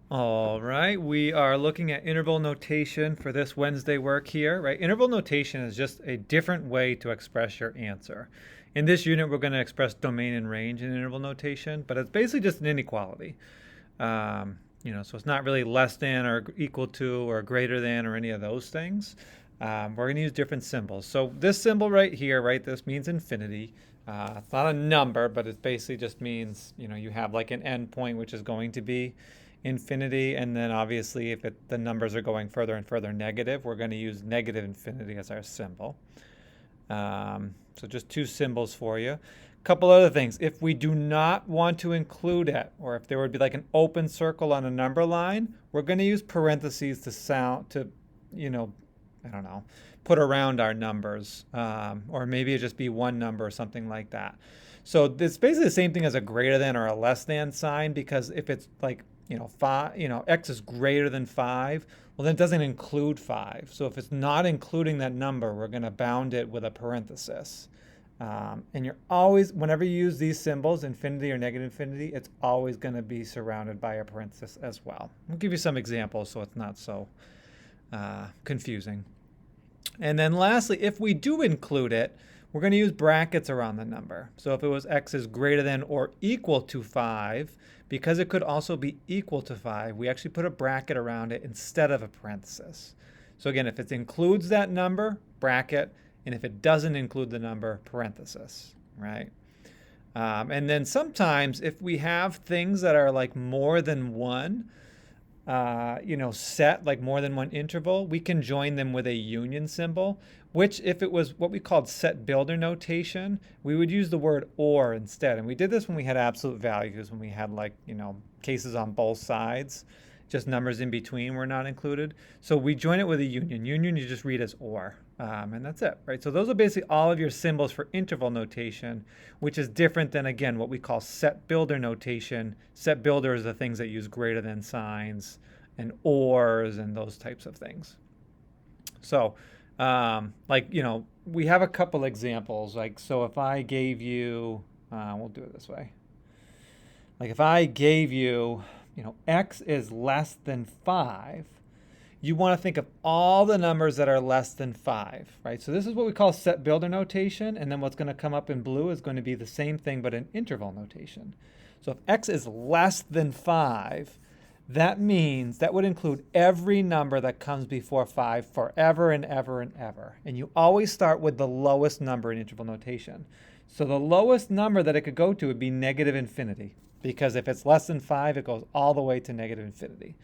All right, we are looking at interval notation for this Wednesday work here, right? Interval notation is just a different way to express your answer. In this unit, we're going to express domain and range in interval notation, but it's basically just an inequality. So it's not really less than or equal to or greater than or any of those things. We're going to use different symbols. So this symbol right here, right, this means infinity. It's not a number, but it basically just means, you have like an endpoint, which is going to be infinity. And then obviously, if the numbers are going further and further negative, we're going to use negative infinity as our symbol. So just two symbols for you. Couple other things. If we do not want to include it, or if there would be like an open circle on a number line, we're going to use parentheses you know, I don't know, put around our numbers, or maybe it just be one number or something like that. So it's basically the same thing as a greater than or a less than sign, because if it's like, five, x is greater than 5, well, then it doesn't include 5. So if it's not including that number, we're going to bound it with a parenthesis. And you're always, whenever you use these symbols, infinity or negative infinity, it's always going to be surrounded by a parenthesis as well. I'll give you some examples so it's not so confusing. And then lastly, if we do include it, we're going to use brackets around the number. So if it was x is greater than or equal to 5, because it could also be equal to 5, we actually put a bracket around it instead of a parenthesis. So again, if it includes that number, bracket, and if it doesn't include the number, parenthesis, right? And then sometimes if we have things that are like more than one, set, like more than one interval, we can join them with a union symbol, which if it was what we called set builder notation, we would use the word or instead. And we did this when we had absolute values, when we had like, cases on both sides, just numbers in between were not included. So we join it with a union. Union you just read as or. And that's it, right? So those are basically all of your symbols for interval notation, which is different than, again, what we call set builder notation. Set builder is the things that use greater than signs and ors and those types of things. So, we have a couple examples. Like, so if I gave you, we'll do it this way. Like if I gave you, x is less than 5, you want to think of all the numbers that are less than 5, right? So this is what we call set builder notation, and then what's going to come up in blue is going to be the same thing but in interval notation. So if x is less than 5, that means that would include every number that comes before 5 forever and ever and ever. And you always start with the lowest number in interval notation. So the lowest number that it could go to would be negative infinity, because if it's less than 5, it goes all the way to negative infinity.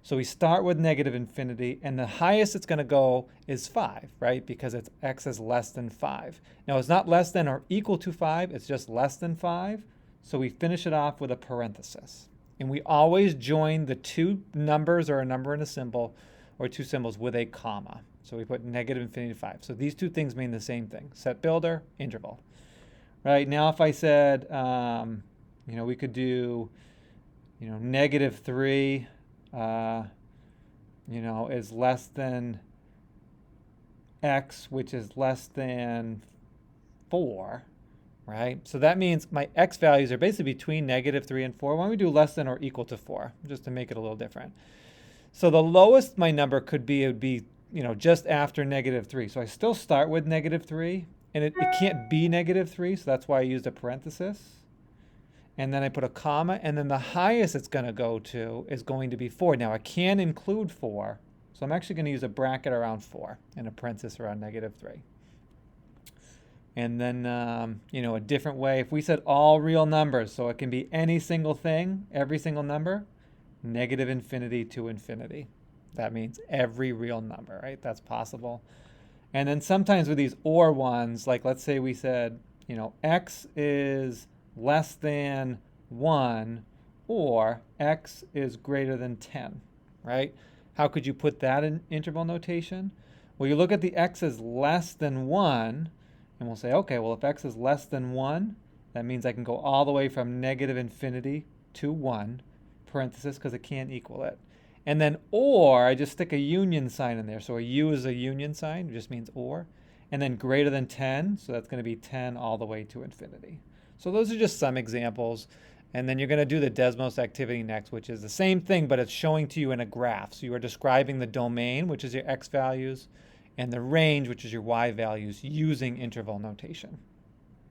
So we start with negative infinity, and the highest it's going to go is 5, right? Because it's x is less than 5. Now, it's not less than or equal to 5, it's just less than 5. So we finish it off with a parenthesis. And we always join the two numbers or a number and a symbol or two symbols with a comma. So we put negative infinity to 5. So these two things mean the same thing. Set builder, interval. Right, now if I said, we could do, negative 3, is less than x, which is less than 4, right? So that means my x values are basically between negative 3 and 4. Why don't we do less than or equal to 4, just to make it a little different? So the lowest my number could be, it would be, just after negative 3. So I still start with negative 3, and it can't be negative 3, so that's why I used a parenthesis. And then I put a comma, and then the highest it's going to go to is going to be 4. Now, I can include 4, so I'm actually going to use a bracket around 4 and a parenthesis around negative 3. And then, a different way, if we said all real numbers, so it can be any single thing, every single number, negative infinity to infinity. That means every real number, right? That's possible. And then sometimes with these or ones, like let's say we said, x is less than 1 or x is greater than 10, right? How could you put that in interval notation? Well, you look at the x is less than 1, and we'll say, okay, well, if x is less than 1, that means I can go all the way from negative infinity to 1, parenthesis, because it can't equal it. And then or, I just stick a union sign in there. So a U is a union sign, it just means or. And then greater than 10, so that's going to be 10 all the way to infinity. So those are just some examples. And then you're going to do the Desmos activity next, which is the same thing, but it's showing to you in a graph. So you are describing the domain, which is your x values, and the range, which is your y values, using interval notation.